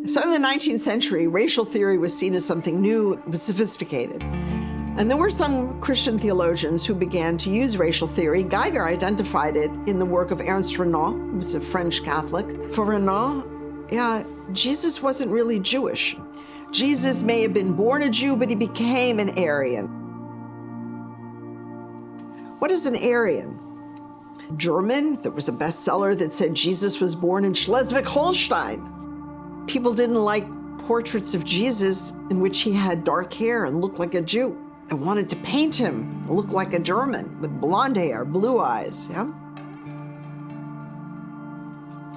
So in the 19th century, racial theory was seen as something new, it was sophisticated. And there were some Christian theologians who began to use racial theory. Geiger identified it in the work of Ernst Renan, who was a French Catholic. For Renan, Jesus wasn't really Jewish. Jesus may have been born a Jew, but he became an Aryan. What is an Aryan? German. There was a bestseller that said Jesus was born in Schleswig-Holstein. People didn't like portraits of Jesus in which he had dark hair and looked like a Jew. They wanted to paint him look like a German with blonde hair, blue eyes,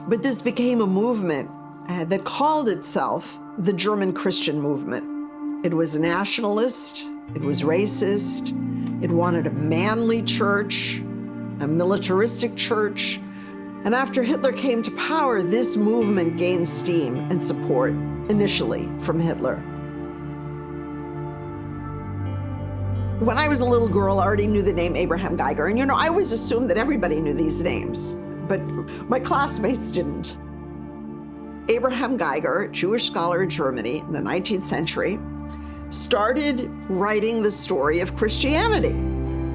But this became a movement that called itself the German Christian movement. It was nationalist, it was racist, it wanted a manly church, a militaristic church. And after Hitler came to power, this movement gained steam and support, initially from Hitler. When I was a little girl, I already knew the name Abraham Geiger. And I always assumed that everybody knew these names, but my classmates didn't. Abraham Geiger, Jewish scholar in Germany in the 19th century, started writing the story of Christianity.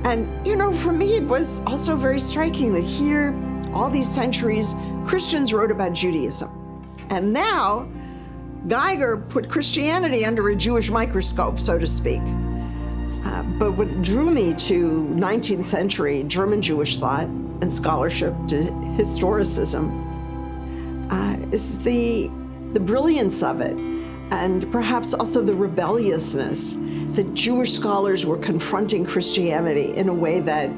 And, for me, it was also very striking that here, all these centuries, Christians wrote about Judaism. And now, Geiger put Christianity under a Jewish microscope, so to speak. But what drew me to 19th century German Jewish thought and scholarship, to historicism, is the brilliance of it, and perhaps also the rebelliousness that Jewish scholars were confronting Christianity in a way that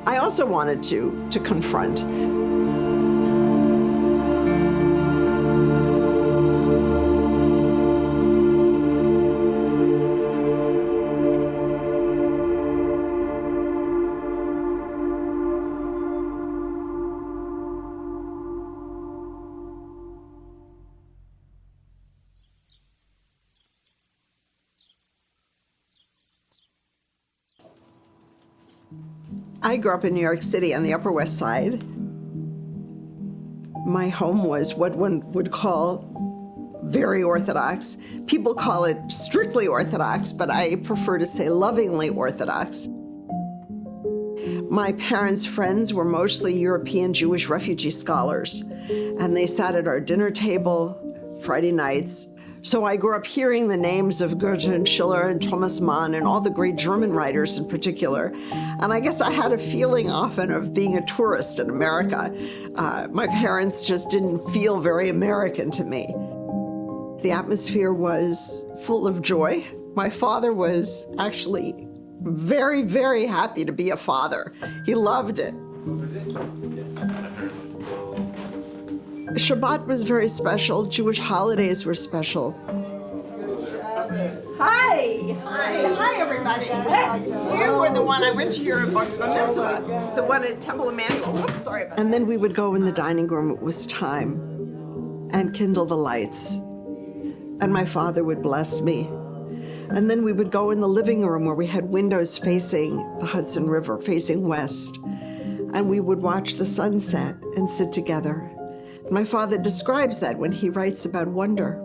I also wanted to confront. I grew up in New York City on the Upper West Side. My home was what one would call very Orthodox. People call it strictly Orthodox, but I prefer to say lovingly Orthodox. My parents' friends were mostly European Jewish refugee scholars, and they sat at our dinner table Friday nights. So I grew up hearing the names of Goethe and Schiller and Thomas Mann and all the great German writers in particular. And I guess I had a feeling often of being a tourist in America. My parents just didn't feel very American to me. The atmosphere was full of joy. My father was actually very, very happy to be a father. He loved it. Shabbat was very special. Jewish holidays were special. Hi, everybody. You were the one, I went to your bar mitzvah, the one at Temple Emmanuel. Oops, sorry about that. And then we would go in the dining room, it was time, and kindle the lights. And my father would bless me. And then we would go in the living room where we had windows facing the Hudson River, facing west. And we would watch the sunset and sit together. My father describes that when he writes about wonder.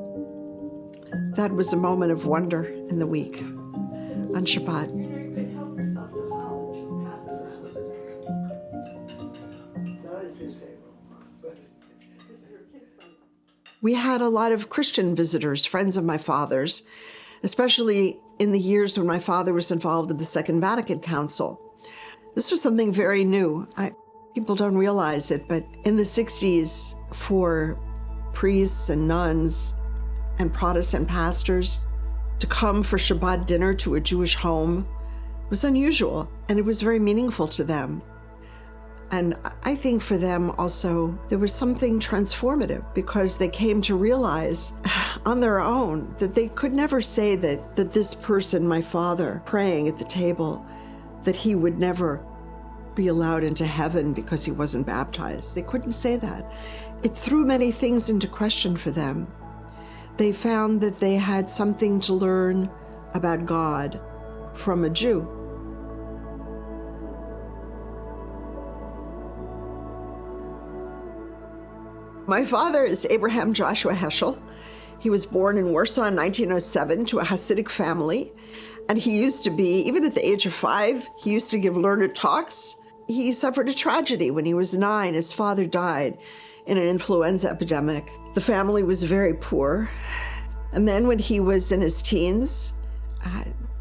That was a moment of wonder in the week on Shabbat. We had a lot of Christian visitors, friends of my father's, especially in the years when my father was involved in the Second Vatican Council. This was something very new. People don't realize it, but in the 60s, for priests and nuns and Protestant pastors to come for Shabbat dinner to a Jewish home was unusual, and it was very meaningful to them. And I think for them also, there was something transformative because they came to realize on their own that they could never say that this person, my father, praying at the table, that he would never be allowed into heaven because he wasn't baptized. They couldn't say that. It threw many things into question for them. They found that they had something to learn about God from a Jew. My father is Abraham Joshua Heschel. He was born in Warsaw in 1907 to a Hasidic family. And he used to be, even at the age of 5, he used to give learned talks. He suffered a tragedy when he was 9. His father died in an influenza epidemic. The family was very poor. And then when he was in his teens,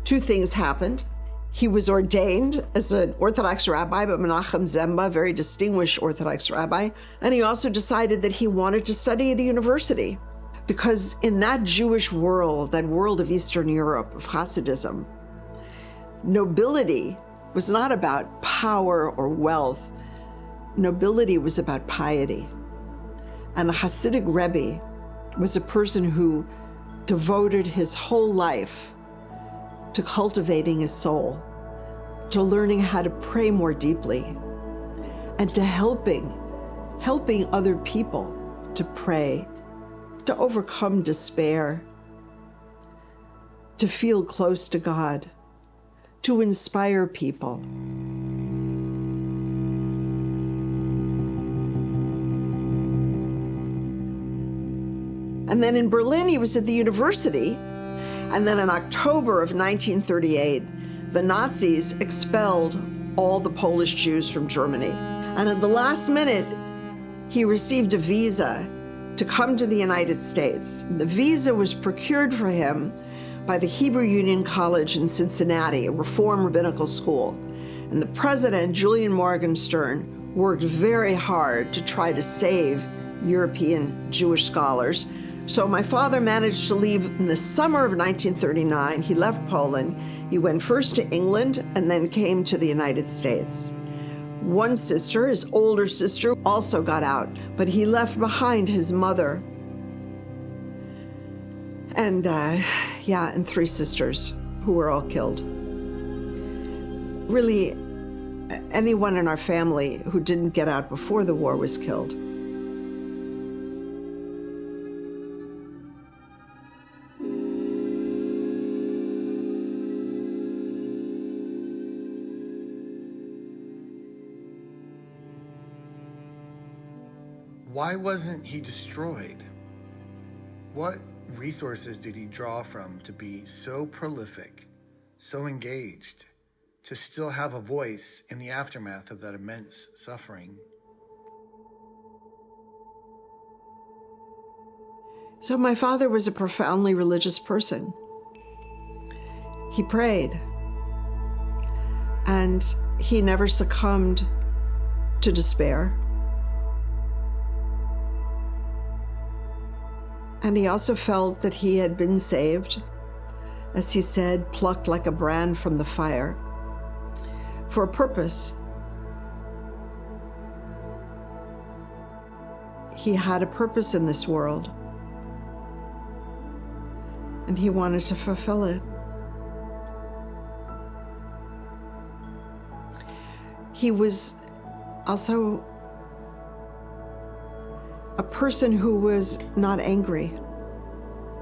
2 things happened. He was ordained as an Orthodox rabbi by Menachem Zemba, a very distinguished Orthodox rabbi. And he also decided that he wanted to study at a university. Because in that Jewish world, that world of Eastern Europe, of Hasidism, nobility was not about power or wealth. Nobility was about piety. And a Hasidic Rebbe was a person who devoted his whole life to cultivating his soul, to learning how to pray more deeply, and to helping other people to pray, to overcome despair, to feel close to God, to inspire people. And then in Berlin, he was at the university. And then in October of 1938, the Nazis expelled all the Polish Jews from Germany. And at the last minute, he received a visa to come to the United States. The visa was procured for him by the Hebrew Union College in Cincinnati, a Reform rabbinical school. And the president, Julian Morgenstern, worked very hard to try to save European Jewish scholars. So my father managed to leave in the summer of 1939. He left Poland. He went first to England and then came to the United States. One sister, his older sister, also got out, but he left behind his mother and 3 sisters who were all killed. Really, anyone in our family who didn't get out before the war was killed. Why wasn't he destroyed? What resources did he draw from to be so prolific, so engaged, to still have a voice in the aftermath of that immense suffering? So my father was a profoundly religious person. He prayed, and he never succumbed to despair. And he also felt that he had been saved, as he said, plucked like a brand from the fire, for a purpose. He had a purpose in this world, and he wanted to fulfill it. He was also a person who was not angry.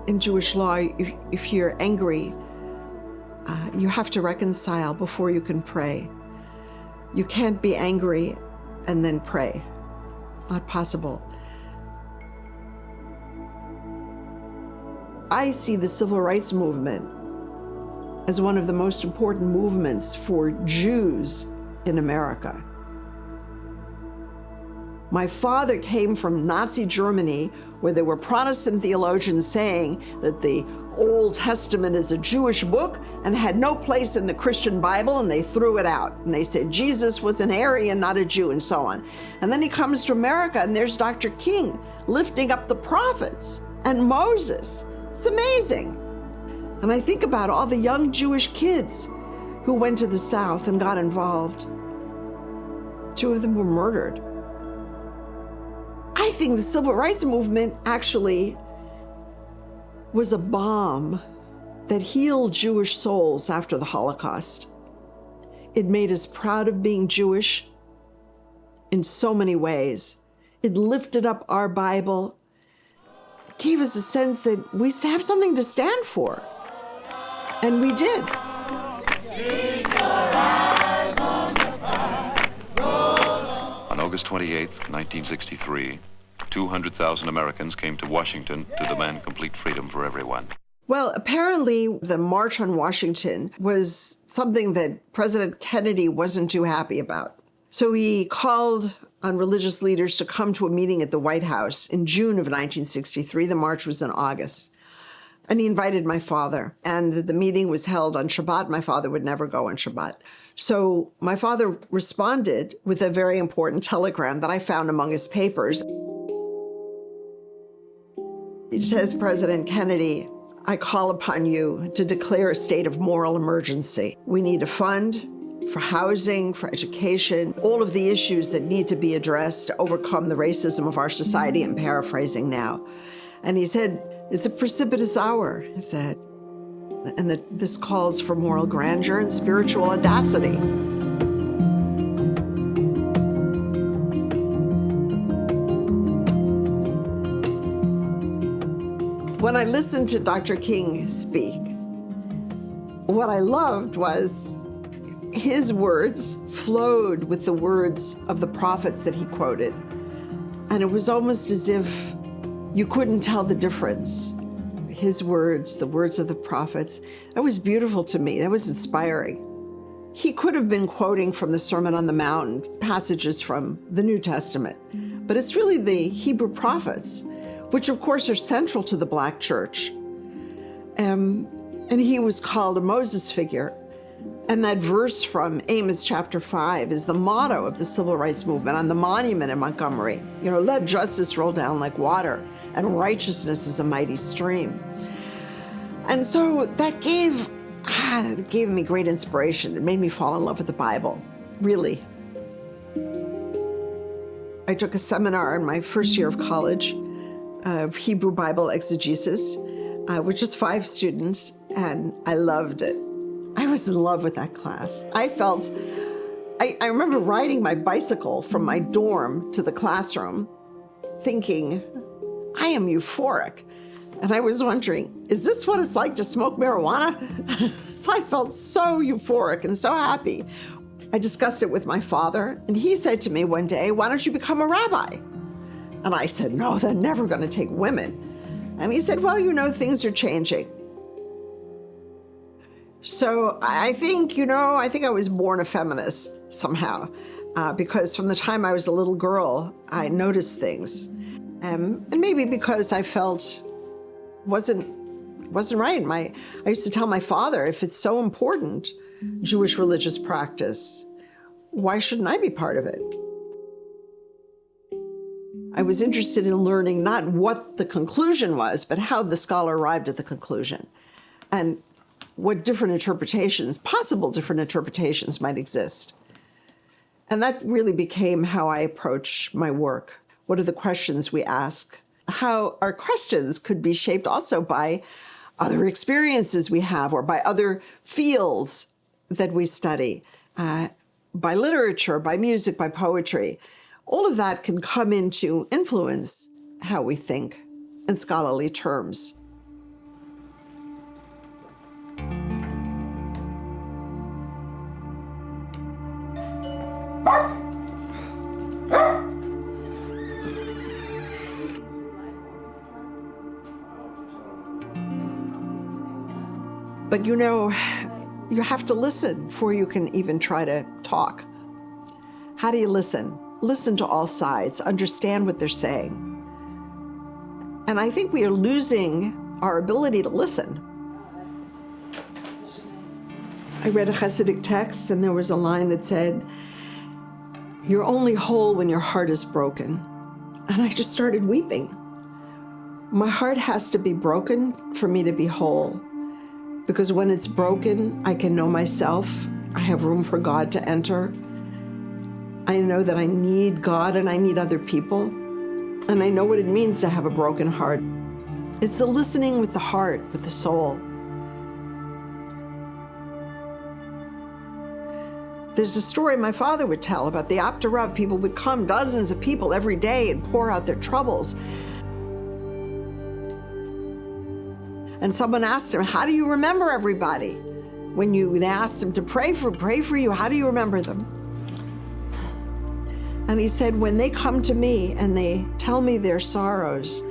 In Jewish law, if you're angry, you have to reconcile before you can pray. You can't be angry and then pray. Not possible. I see the civil rights movement as one of the most important movements for Jews in America. My father came from Nazi Germany, where there were Protestant theologians saying that the Old Testament is a Jewish book and had no place in the Christian Bible, and they threw it out. And they said Jesus was an Aryan, not a Jew, and so on. And then he comes to America, and there's Dr. King lifting up the prophets and Moses. It's amazing. And I think about all the young Jewish kids who went to the South and got involved. 2 of them were murdered. I think the civil rights movement actually was a balm that healed Jewish souls after the Holocaust. It made us proud of being Jewish in so many ways. It lifted up our Bible. It gave us a sense that we have something to stand for. And we did. On August 28, 1963, 200,000 Americans came to Washington to demand complete freedom for everyone. Well, apparently the March on Washington was something that President Kennedy wasn't too happy about. So he called on religious leaders to come to a meeting at the White House in June of 1963. The march was in August. And he invited my father. And the meeting was held on Shabbat. My father would never go on Shabbat. So my father responded with a very important telegram that I found among his papers. It says, President Kennedy, I call upon you to declare a state of moral emergency. We need a fund for housing, for education, all of the issues that need to be addressed to overcome the racism of our society. I'm paraphrasing now. And he said, it's a precipitous hour, he said, and that this calls for moral grandeur and spiritual audacity. When I listened to Dr. King speak, what I loved was his words flowed with the words of the prophets that he quoted. And it was almost as if you couldn't tell the difference. His words, the words of the prophets, that was beautiful to me. That was inspiring. He could have been quoting from the Sermon on the Mount, passages from the New Testament, but it's really the Hebrew prophets, which of course are central to the Black church. And he was called a Moses figure. And that verse from Amos chapter 5 is the motto of the civil rights movement on the monument in Montgomery. Let justice roll down like water, and righteousness is a mighty stream. And so that gave me great inspiration. It made me fall in love with the Bible, really. I took a seminar in my first year of college of Hebrew Bible exegesis, with just 5 students, and I loved it. I was in love with that class. I remember riding my bicycle from my dorm to the classroom thinking, I am euphoric. And I was wondering, is this what it's like to smoke marijuana? So I felt so euphoric and so happy. I discussed it with my father, and he said to me one day, why don't you become a rabbi? And I said, no, they're never going to take women. And he said, well, things are changing. So I think I was born a feminist somehow, because from the time I was a little girl, I noticed things. And maybe because I felt wasn't right. I used to tell my father, if it's so important, Jewish religious practice, why shouldn't I be part of it? I was interested in learning not what the conclusion was, but how the scholar arrived at the conclusion, and what possible different interpretations might exist. And that really became how I approach my work. What are the questions we ask? How our questions could be shaped also by other experiences we have, or by other fields that we study, by literature, by music, by poetry. All of that can come in to influence how we think in scholarly terms. But you have to listen before you can even try to talk. How do you listen? Listen to all sides, understand what they're saying. And I think we are losing our ability to listen. I read a Hasidic text, and there was a line that said, you're only whole when your heart is broken. And I just started weeping. My heart has to be broken for me to be whole. Because when it's broken, I can know myself. I have room for God to enter. I know that I need God and I need other people. And I know what it means to have a broken heart. It's the listening with the heart, with the soul. There's a story my father would tell about the Apter Rav. People would come, dozens of people every day, and pour out their troubles. And someone asked him, how do you remember everybody? When they asked him to pray for you, how do you remember them? And he said, when they come to me and they tell me their sorrows,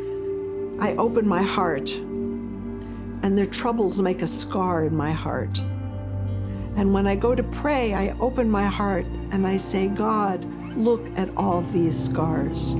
I open my heart, and their troubles make a scar in my heart. And when I go to pray, I open my heart and I say, God, look at all these scars.